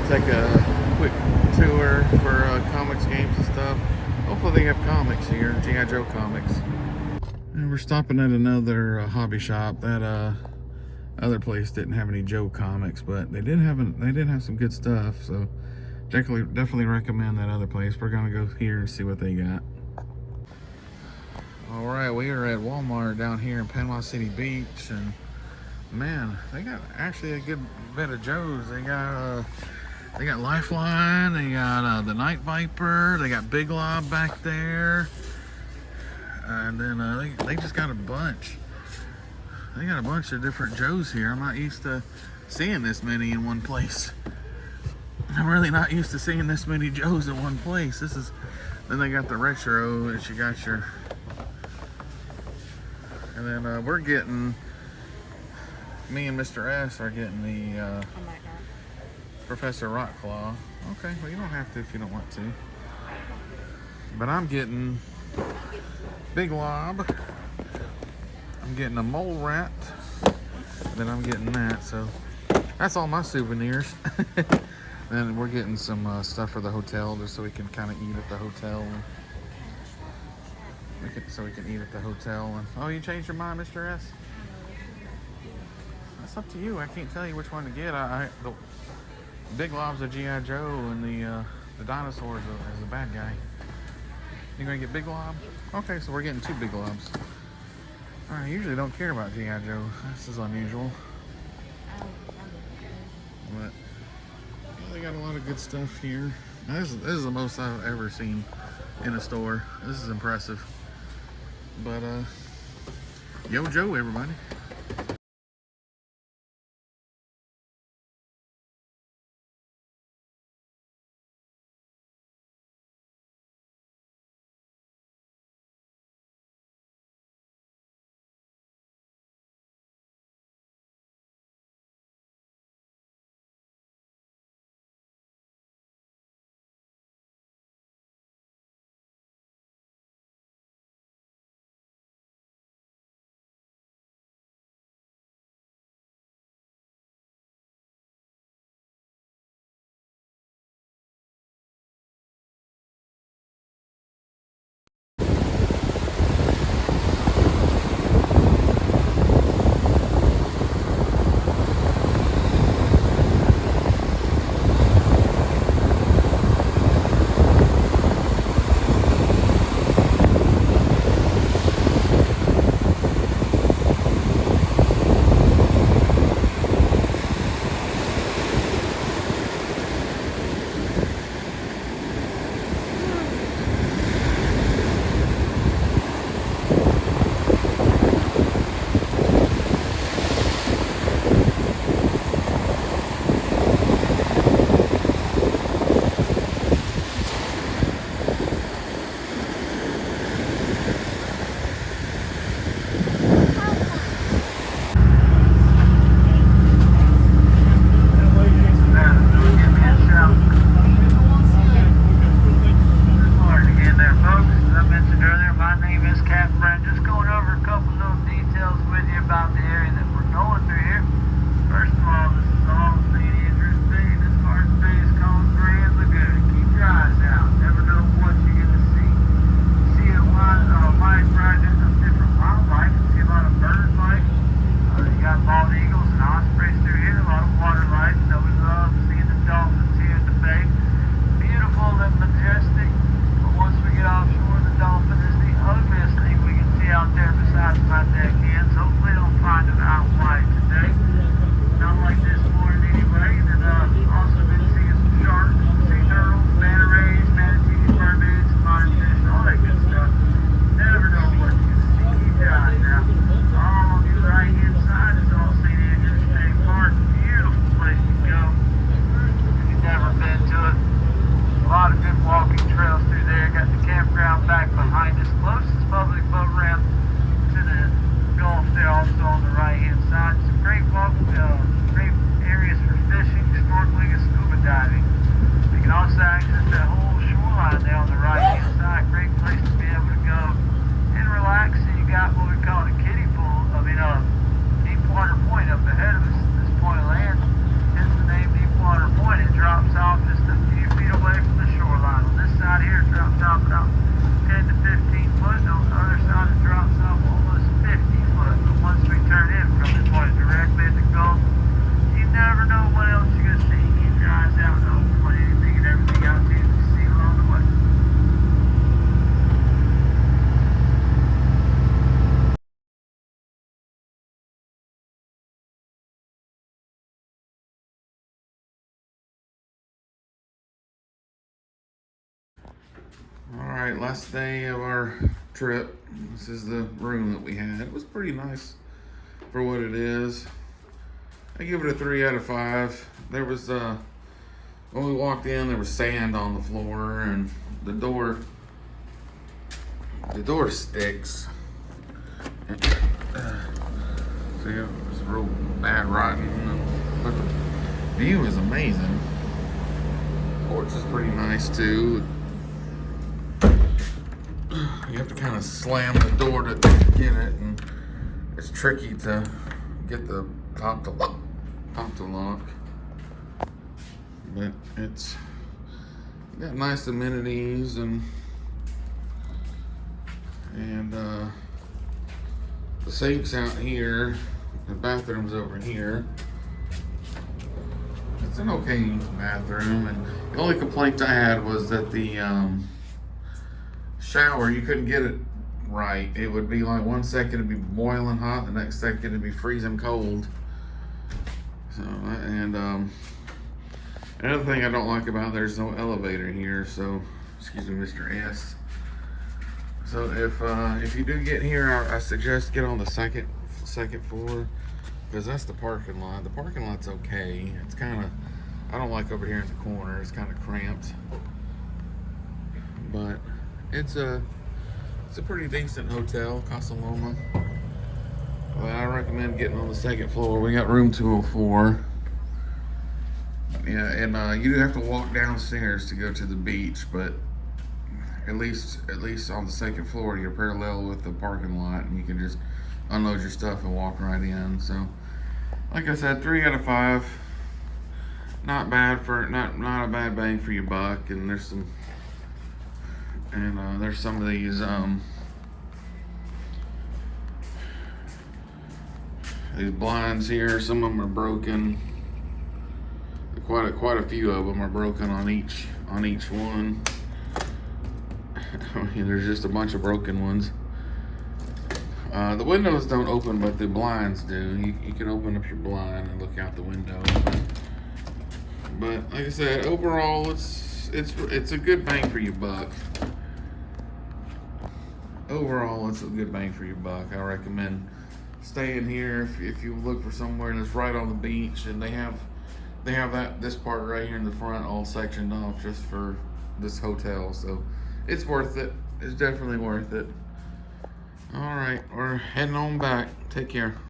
take a quick tour for comics, games, and stuff. Hopefully they have comics here, G.I. Joe comics. And we're stopping at another hobby shop. That other place didn't have any Joe comics, but they did have some good stuff. So definitely recommend that other place. We're gonna go here and see what they got. All right, we are at Walmart down here in Panama City Beach, and man, they got actually a good bit of Joes. They got Lifeline, they got the Night Viper, they got Big Lob back there, and then they just got a bunch. They got a bunch of different Joes here. I'm not used to seeing this many in one place. I'm really not used to seeing this many Joes in one place. Then they got the retro that you got your, and then we're getting, me and Mr. S are getting the Professor Rockclaw. Okay, well you don't have to if you don't want to. But I'm getting Big Lob. I'm getting a Mole Rat. Then I'm getting that. So that's all my souvenirs. And we're getting some stuff for the hotel just so we can kind of eat at the hotel. So we can eat at the hotel. And oh, you changed your mind, Mr. S? That's up to you. I can't tell you which one to get. The Big Lob's a G.I. Joe, and the dinosaur is a bad guy. You gonna get Big Lob? Okay, so we're getting 2 Big Lobs. I usually don't care about G.I. Joe. This is unusual. But they got a lot of good stuff here. This is the most I've ever seen in a store. This is impressive. But yo Joe, everybody. All right, last day of our trip. This is the room that we had. It was pretty nice for what it is. I give it a 3 out of 5. There was when we walked in, there was sand on the floor, and the door sticks. See, it's real bad rotten, but the view is amazing. Porch is pretty nice too. You have to kind of slam the door to get it, and it's tricky to get the top to lock. But it's got nice amenities and the sink's out here, the bathroom's over here. It's an okay bathroom, and the only complaint I had was that the shower, you couldn't get it right. It would be like 1 second it'd be boiling hot, the next second it'd be freezing cold. So, and another thing I don't like about there's no elevator here, so excuse me, Mr. S. So if you do get here, I suggest get on the second floor, because that's the parking lot. The parking lot's okay. It's kind of, I don't like over here in the corner. It's kind of cramped, but it's a pretty decent hotel, Casa Lona. Well, I recommend getting on the second floor. We got room 204. Yeah, and you do have to walk downstairs to go to the beach, but at least on the second floor, you're parallel with the parking lot, and you can just unload your stuff and walk right in. So, like I said, 3 out of 5. Not bad for not a bad bang for your buck. And there's some of these blinds here. Some of them are broken. Quite a few of them are broken on each one. I mean, there's just a bunch of broken ones. The windows don't open, but the blinds do. You can open up your blind and look out the window. But like I said, overall, it's a good bang for your buck. Overall, it's a good bang for your buck. I recommend staying here if you look for somewhere that's right on the beach, and they have this part right here in the front all sectioned off just for this hotel. So it's worth it. It's definitely worth it. All right, we're heading on back. Take care.